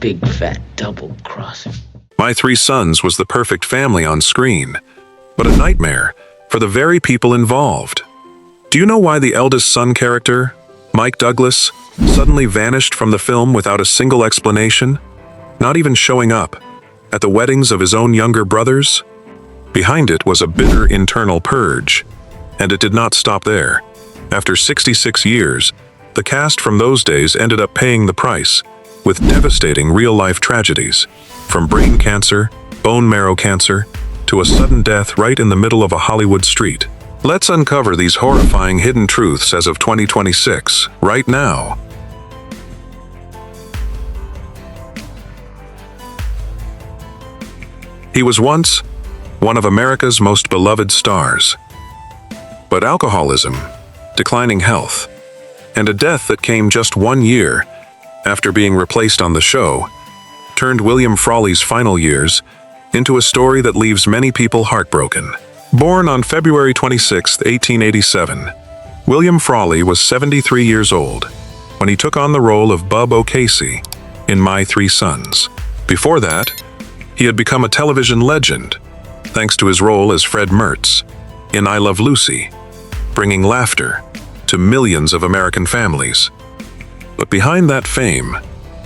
big fat double crossing. My Three Sons was the perfect family on screen, but a nightmare for the very people involved. Do you know why the eldest son character, Mike Douglas, suddenly vanished from the film without a single explanation, not even showing up at the weddings of his own younger brothers? Behind it was a bitter internal purge, and it did not stop there. After 66 years, the cast from those days ended up paying the price with devastating real-life tragedies, from brain cancer, bone marrow cancer, to a sudden death right in the middle of a Hollywood street. Let's uncover these horrifying hidden truths as of 2026, right now. He was once one of America's most beloved stars. But alcoholism, declining health, and a death that came just 1 year after being replaced on the show, turned William Frawley's final years into a story that leaves many people heartbroken. Born on February 26, 1887, William Frawley was 73 years old when he took on the role of Bub O'Casey in My Three Sons. Before that, he had become a television legend thanks to his role as Fred Mertz in I Love Lucy, bringing laughter to millions of American families. But behind that fame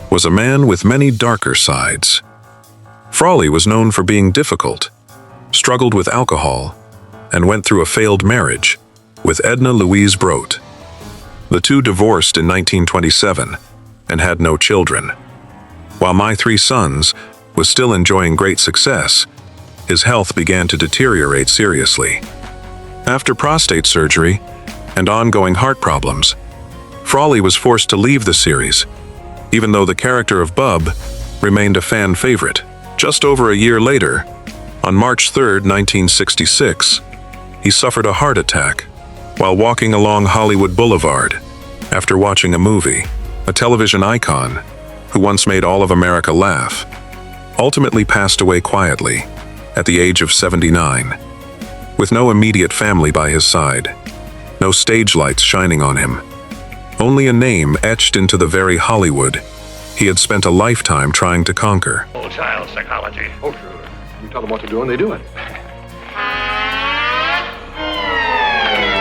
was a man with many darker sides. Frawley was known for being difficult, struggled with alcohol, and went through a failed marriage with Edna Louise Brote. The two divorced in 1927 and had no children. While My Three Sons was still enjoying great success, his health began to deteriorate seriously. After prostate surgery and ongoing heart problems, Frawley was forced to leave the series, even though the character of Bub remained a fan favorite. Just over a year later, on March 3, 1966, he suffered a heart attack while walking along Hollywood Boulevard after watching a movie. A television icon, who once made all of America laugh, ultimately passed away quietly at the age of 79, with no immediate family by his side, no stage lights shining on him, only a name etched into the very Hollywood he had spent a lifetime trying to conquer. Old child psychology. Oh, sure. You tell them what to do and they do it.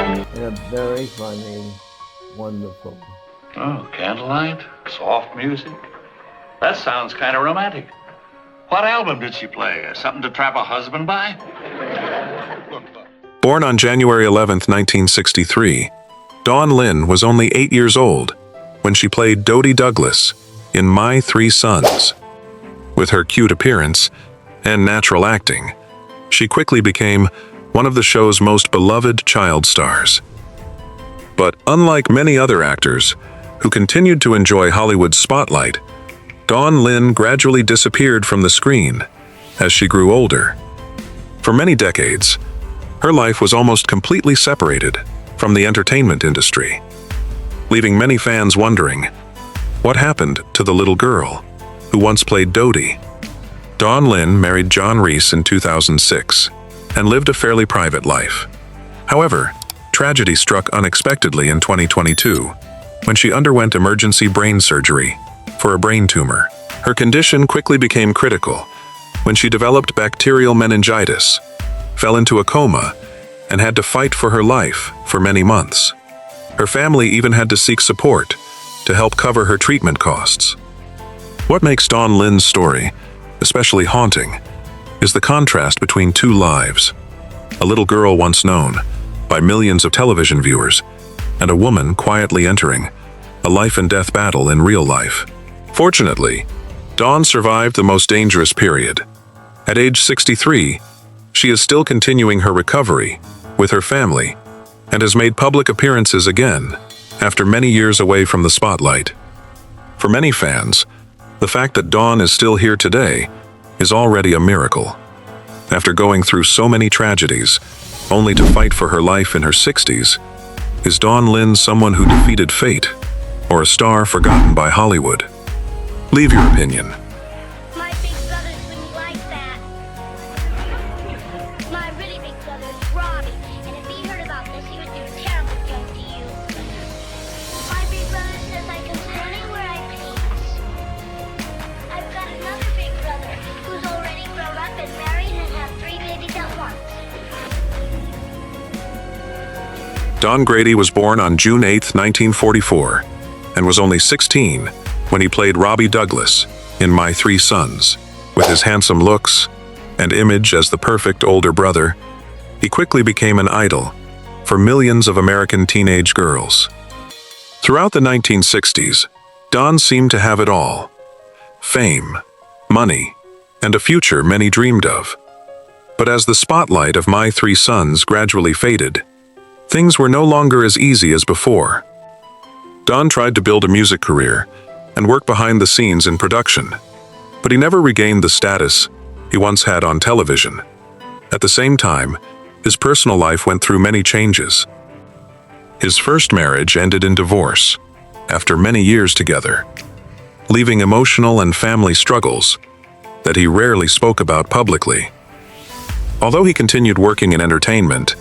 And a very funny, wonderful. Oh, candlelight, soft music. That sounds kind of romantic. What album did she play? Something to trap a husband by? Born on January 11, 1963, Dawn Lynn was only 8 years old when she played Dodie Douglas in My Three Sons. With her cute appearance and natural acting, she quickly became one of the show's most beloved child stars. But unlike many other actors who continued to enjoy Hollywood's spotlight, Dawn Lynn gradually disappeared from the screen as she grew older. For many decades, her life was almost completely separated from the entertainment industry, leaving many fans wondering, what happened to the little girl who once played Dodie? Dawn Lynn married John Reese in 2006 and lived a fairly private life. However, tragedy struck unexpectedly in 2022 when she underwent emergency brain surgery for a brain tumor. Her condition quickly became critical when she developed bacterial meningitis, fell into a coma, and had to fight for her life for many months. Her family even had to seek support to help cover her treatment costs. What makes Dawn Lynn's story especially haunting is the contrast between two lives: a little girl once known by millions of television viewers, and a woman quietly entering a life and death battle in real life. Fortunately, Dawn survived the most dangerous period. At age 63, she is still continuing her recovery with her family and has made public appearances again after many years away from the spotlight. For many fans, the fact that Dawn is still here today is already a miracle. After going through so many tragedies, only to fight for her life in her 60s, is Dawn Lynn someone who defeated fate, or a star forgotten by Hollywood? Leave your opinion. My big brothers wouldn't like that. My really big brother is Robbie, and if he heard about this, he would do terrible things to you. My big brother says I can sit anywhere I please. I Don Grady was born on June 8, 1944, and was only 16 when he played Robbie Douglas in My Three Sons. With his handsome looks and image as the perfect older brother, he quickly became an idol for millions of American teenage girls. Throughout the 1960s, Don seemed to have it all: fame, money, and a future many dreamed of. But as the spotlight of My Three Sons gradually faded, things were no longer as easy as before. Don tried to build a music career and work behind the scenes in production, but he never regained the status he once had on television. At the same time, his personal life went through many changes. His first marriage ended in divorce after many years together, leaving emotional and family struggles that he rarely spoke about publicly. Although he continued working in entertainment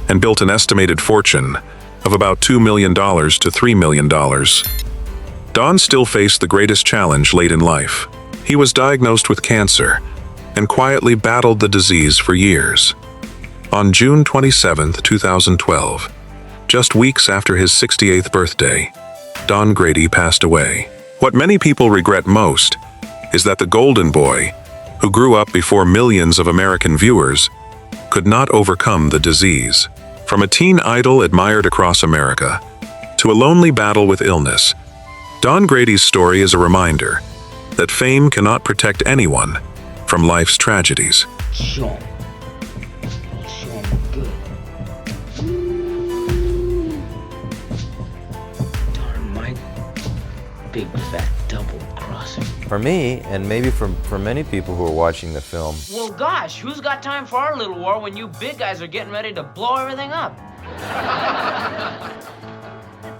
and built an estimated fortune of about $2 million to $3 million, Don still faced the greatest challenge late in life. He was diagnosed with cancer and quietly battled the disease for years. On June 27, 2012, just weeks after his 68th birthday, Don Grady passed away. What many people regret most is that the golden boy, who grew up before millions of American viewers, could not overcome the disease. From a teen idol admired across America to a lonely battle with illness, Don Grady's story is a reminder that fame cannot protect anyone from life's tragedies. Show 'em. Show 'em good. Darn Mike. Big fat double crossing. For me, and maybe for many people who are watching the film, Well, gosh, who's got time for our little war when you big guys are getting ready to blow everything up?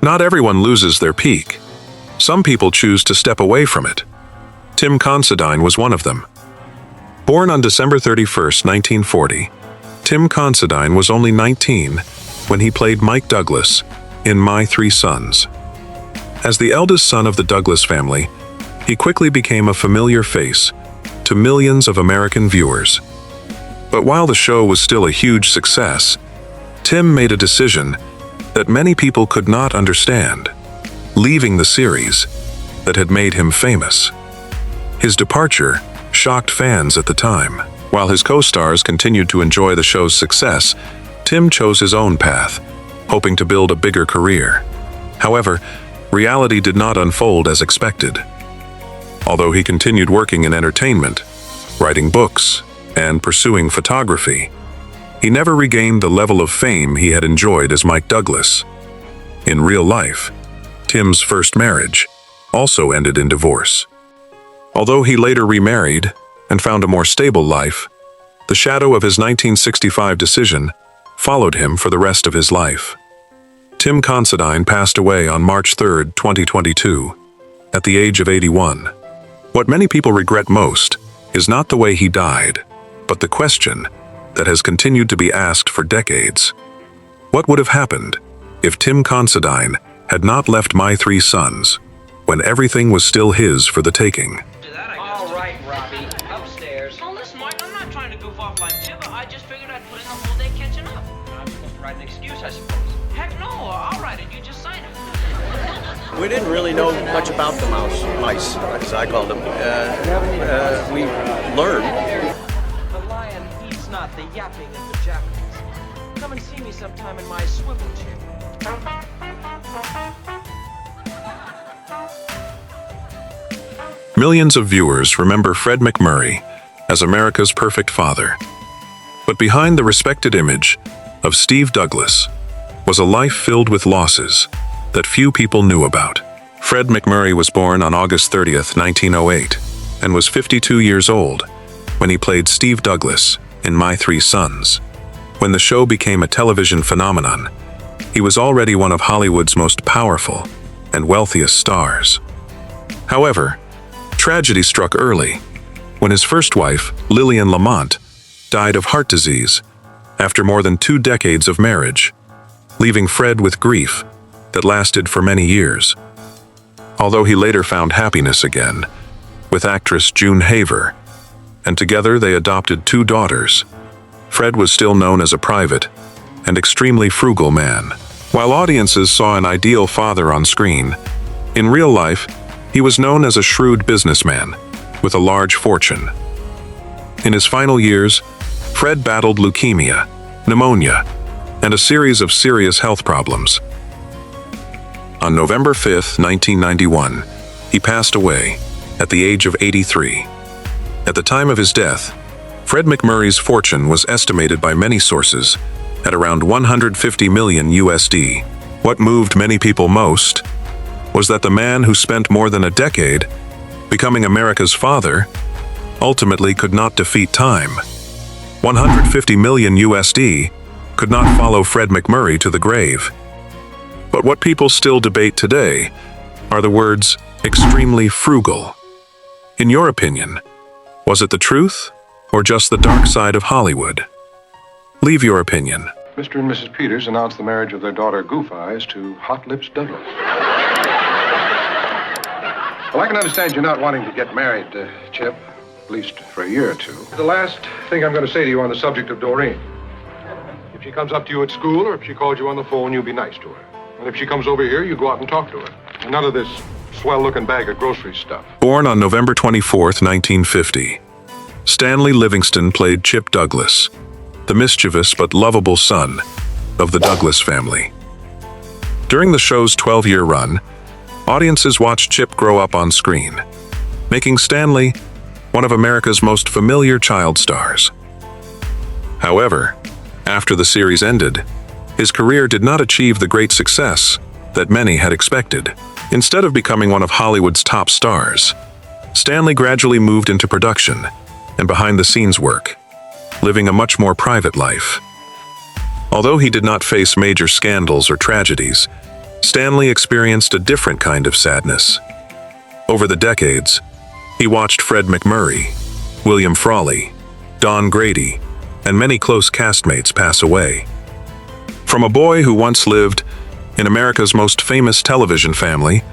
Not everyone loses their peak. Some people choose to step away from it. Tim Considine was one of them. Born on December 31, 1940, Tim Considine was only 19 when he played Mike Douglas in My Three Sons. As the eldest son of the Douglas family, he quickly became a familiar face to millions of American viewers. But while the show was still a huge success, Tim made a decision that many people could not understand, leaving the series that had made him famous. His departure shocked fans at the time. While his co-stars continued to enjoy the show's success, Tim chose his own path, hoping to build a bigger career. However, reality did not unfold as expected. Although he continued working in entertainment, writing books, and pursuing photography, he never regained the level of fame he had enjoyed as Mike Douglas. In real life, Tim's first marriage also ended in divorce. Although he later remarried and found a more stable life, the shadow of his 1965 decision followed him for the rest of his life. Tim Considine passed away on March 3, 2022, at the age of 81. What many people regret most is not the way he died, but the question that has continued to be asked for decades. What would have happened if Tim Considine had not left My Three Sons when everything was still his for the taking? All right, Robbie, upstairs. Oh, listen, Mike, I'm not trying to goof off like Chibba. I just figured I'd put in the whole day catching up. I'm supposed to write an excuse, I suppose. Heck no, I'll write it. You just sign it. We didn't really know much about the mice, as I called them. We learned. The lion eats not the yapping of the Japanese. Come and see me sometime in my swivel chair. Millions of viewers remember Fred MacMurray as America's perfect father. But behind the respected image of Steve Douglas was a life filled with losses that few people knew about. Fred MacMurray was born on August 30, 1908, and was 52 years old when he played Steve Douglas in My Three Sons. When the show became a television phenomenon, he was already one of Hollywood's most powerful and wealthiest stars. However, tragedy struck early when his first wife, Lillian Lamont, died of heart disease after more than 2 decades of marriage, leaving Fred with grief that lasted for many years. Although he later found happiness again with actress June Haver, and together they adopted 2 daughters, Fred was still known as a private and extremely frugal man. While audiences saw an ideal father on screen, in real life, he was known as a shrewd businessman with a large fortune. In his final years, Fred battled leukemia, pneumonia, and a series of serious health problems. On November 5, 1991, he passed away at the age of 83. At the time of his death, Fred McMurray's fortune was estimated by many sources at around 150 million USD. What moved many people most was that the man who spent more than a decade becoming America's father ultimately could not defeat time. 150 million USD could not follow Fred McMurray to the grave. But what people still debate today are the words extremely frugal. In your opinion, was it the truth or just the dark side of Hollywood? Leave your opinion. Mr. and Mrs. Peters announced the marriage of their daughter Goof Eyes to Hot Lips Douglas. Well, I can understand you not wanting to get married, Chip, at least for a year or two. The last thing I'm going to say to you on the subject of Doreen. If she comes up to you at school or if she calls you on the phone, you be nice to her. And if she comes over here, you go out and talk to her. And none of this swell-looking bag of grocery stuff. Born on November 24, 1950, Stanley Livingston played Chip Douglas, the mischievous but lovable son of the Douglas family. During the show's 12-year run, audiences watched Chip grow up on screen, making Stanley one of America's most familiar child stars. However, after the series ended, his career did not achieve the great success that many had expected. Instead of becoming one of Hollywood's top stars, Stanley gradually moved into production and behind-the-scenes work, living a much more private life. Although he did not face major scandals or tragedies, Stanley experienced a different kind of sadness. Over the decades, he watched Fred McMurray, William Frawley, Don Grady, and many close castmates pass away. From a boy who once lived in America's most famous television family,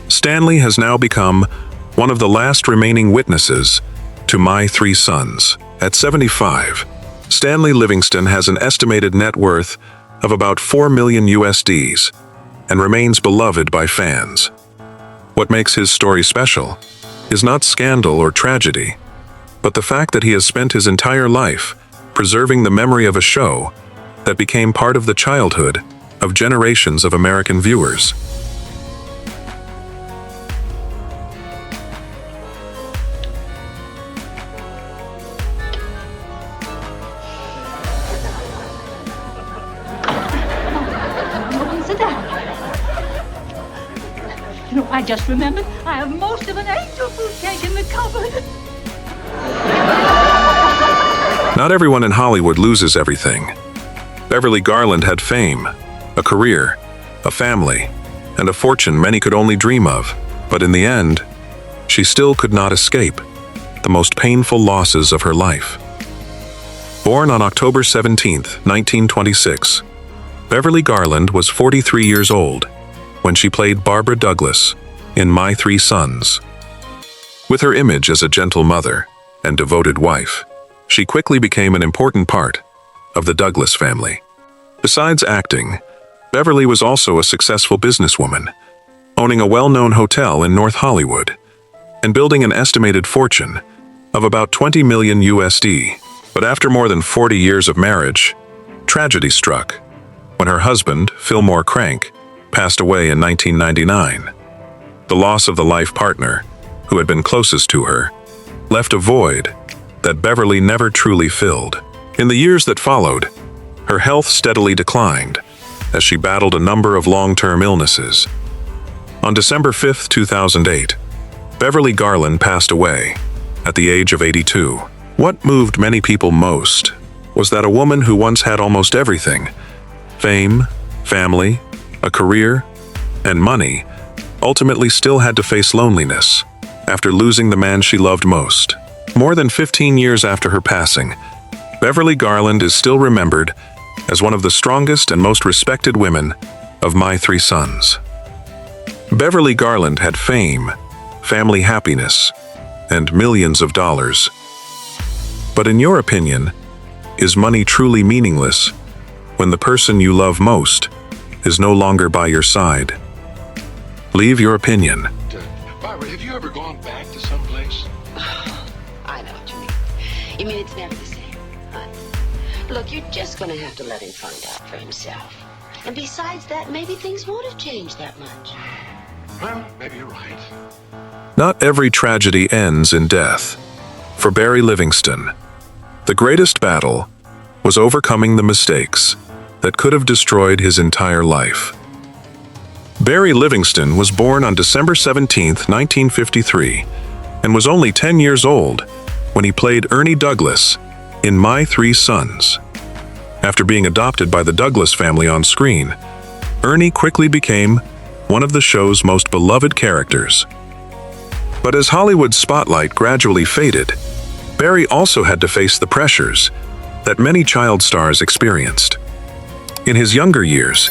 Stanley has now become one of the last remaining witnesses to My Three Sons. At 75, Stanley Livingston has an estimated net worth of about 4 million USDs and remains beloved by fans. What makes his story special is not scandal or tragedy, but the fact that he has spent his entire life preserving the memory of a show that became part of the childhood of generations of American viewers. Sit down. You know, I just remembered I have most of an angel food cake in the cupboard. Not everyone in Hollywood loses everything. Beverly Garland had fame, a career, a family, and a fortune many could only dream of. But in the end, she still could not escape the most painful losses of her life. Born on October 17, 1926, Beverly Garland was 43 years old when she played Barbara Douglas in My Three Sons. With her image as a gentle mother and devoted wife, she quickly became an important part of the Douglas family. Besides acting, Beverly was also a successful businesswoman, owning a well-known hotel in North Hollywood and building an estimated fortune of about 20 million USD. But after more than 40 years of marriage, tragedy struck when her husband, Fillmore Crank, passed away in 1999. The loss of the life partner, who had been closest to her, left a void that Beverly never truly filled. In the years that followed, her health steadily declined as she battled a number of long-term illnesses. On December 5, 2008, Beverly Garland passed away at the age of 82. What moved many people most was that a woman who once had almost everything, fame, family, a career, and money, ultimately still had to face loneliness after losing the man she loved most. More than 15 years after her passing, Beverly Garland is still remembered as one of the strongest and most respected women of My Three Sons. Beverly Garland had fame, family happiness, and millions of dollars. But in your opinion, is money truly meaningless when the person you love most is no longer by your side. Leave your opinion. Barbara, have you ever gone back to some place? I know what you mean. You mean it's never the same, huh? Look, you're just gonna have to let him find out for himself. And besides that, maybe things won't have changed that much. Well, maybe you're right. Not every tragedy ends in death. For Barry Livingston, the greatest battle was overcoming the mistakes that could have destroyed his entire life. Barry Livingston was born on December 17, 1953, and was only 10 years old when he played Ernie Douglas in My Three Sons. After being adopted by the Douglas family on screen, Ernie quickly became one of the show's most beloved characters. But as Hollywood's spotlight gradually faded, Barry also had to face the pressures that many child stars experienced. In his younger years,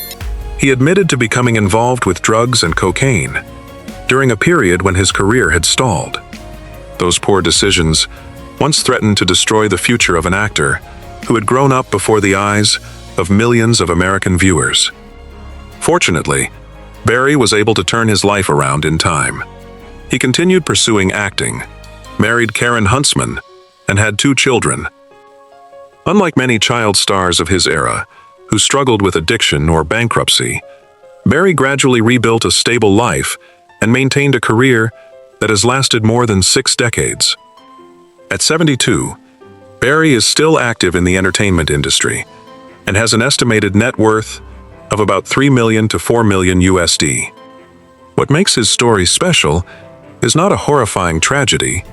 he admitted to becoming involved with drugs and cocaine during a period when his career had stalled. Those poor decisions once threatened to destroy the future of an actor who had grown up before the eyes of millions of American viewers. Fortunately, Barry was able to turn his life around in time. He continued pursuing acting, married Karen Huntsman, and had 2 children. Unlike many child stars of his era, who struggled with addiction or bankruptcy, Barry gradually rebuilt a stable life and maintained a career that has lasted more than 6 decades. At 72, Barry is still active in the entertainment industry and has an estimated net worth of about $3 million to $4 million USD. What makes his story special is not a horrifying tragedy,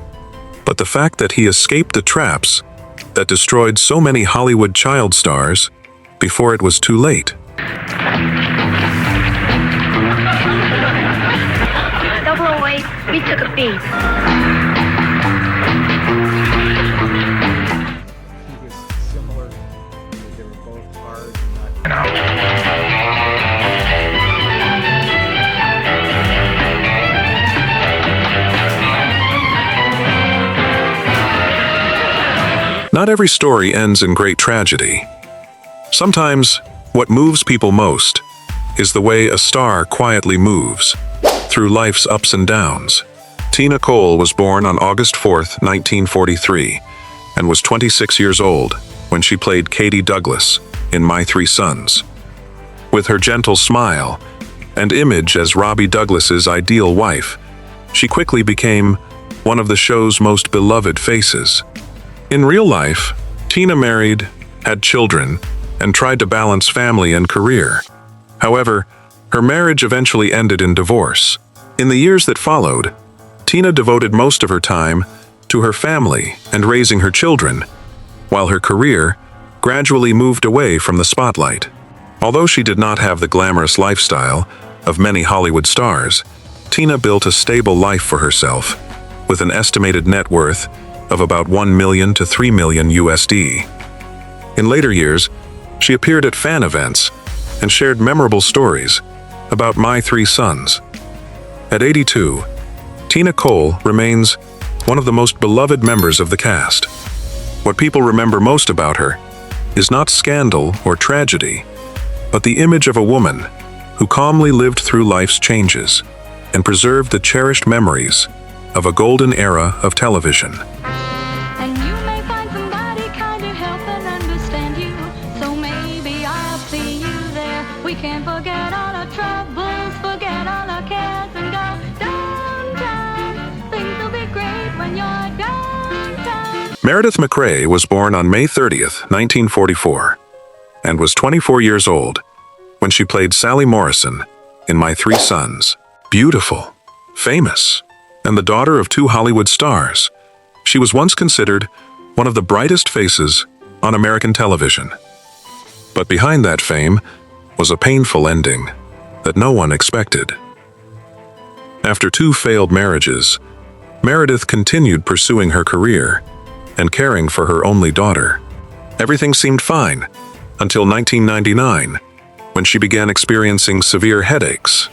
but the fact that he escaped the traps that destroyed so many Hollywood child stars before it was too late. 008, we took a beat. He was similar. They were both hard and not. Not every story ends in great tragedy. Sometimes, what moves people most is the way a star quietly moves through life's ups and downs. Tina Cole was born on August 4, 1943, and was 26 years old when she played Katie Douglas in My Three Sons. With her gentle smile and image as Robbie Douglas's ideal wife, she quickly became one of the show's most beloved faces. In real life, Tina married, had children, and tried to balance family and career. However, her marriage eventually ended in divorce. In the years that followed, Tina devoted most of her time to her family and raising her children, while her career gradually moved away from the spotlight. Although she did not have the glamorous lifestyle of many Hollywood stars, Tina built a stable life for herself, with an estimated net worth of about $1 million to $3 million USD. In later years, she appeared at fan events and shared memorable stories about My Three Sons. At 82, Tina Cole remains one of the most beloved members of the cast. What people remember most about her is not scandal or tragedy, but the image of a woman who calmly lived through life's changes and preserved the cherished memories of a golden era of television. And you may find somebody kind of help and understand you. So maybe I'll see you there. We can forget all our troubles, forget all our cares, and go downtown. Things will be great when you're downtown. Meredith McRae was born on May 30th, 1944, and was 24 years old when she played Sally Morrison in My Three Sons. Beautiful, famous, and the daughter of 2 Hollywood stars, she was once considered one of the brightest faces on American television. But behind that fame was a painful ending that no one expected. After 2 failed marriages, Meredith continued pursuing her career and caring for her only daughter. Everything seemed fine until 1999, when she began experiencing severe headaches,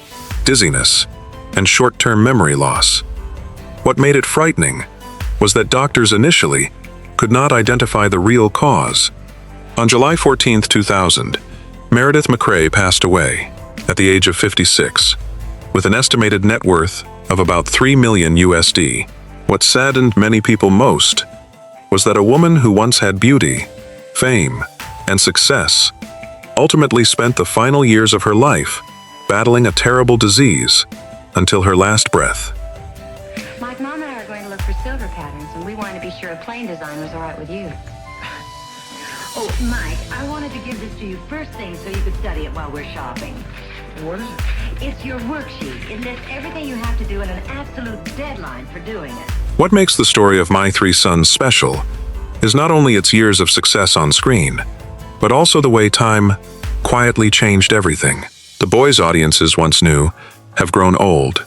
dizziness, and short-term memory loss. What made it frightening was that doctors initially could not identify the real cause. On July 14, 2000, Meredith McRae passed away, at the age of 56, with an estimated net worth of about $3 million USD. What saddened many people most was that a woman who once had beauty, fame, and success ultimately spent the final years of her life battling a terrible disease until her last breath. Mike, Mom and I are going to look for silver patterns, and we wanted to be sure a plain design was all right with you. Oh, Mike, I wanted to give this to you first thing so you could study it while we're shopping. What is it? It's your worksheet. It lists everything you have to do and an absolute deadline for doing it. What makes the story of My Three Sons special is not only its years of success on screen, but also the way time quietly changed everything. The boys audiences once knew have grown old.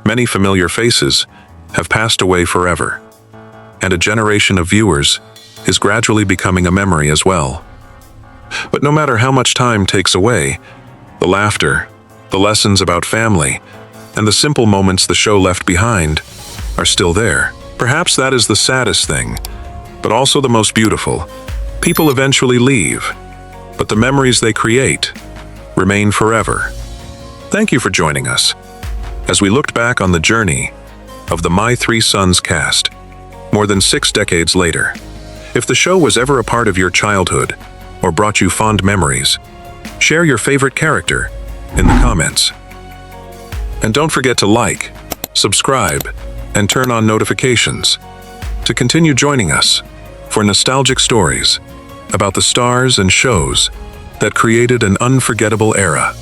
Many familiar faces have passed away forever, and a generation of viewers is gradually becoming a memory as well. But no matter how much time takes away, the laughter, the lessons about family, and the simple moments the show left behind are still there. Perhaps that is the saddest thing, but also the most beautiful. People eventually leave, but the memories they create remain forever. Thank you for joining us as we looked back on the journey of the My Three Sons cast, more than 6 decades later. If the show was ever a part of your childhood or brought you fond memories, share your favorite character in the comments. And don't forget to like, subscribe, and turn on notifications to continue joining us for nostalgic stories about the stars and shows that created an unforgettable era.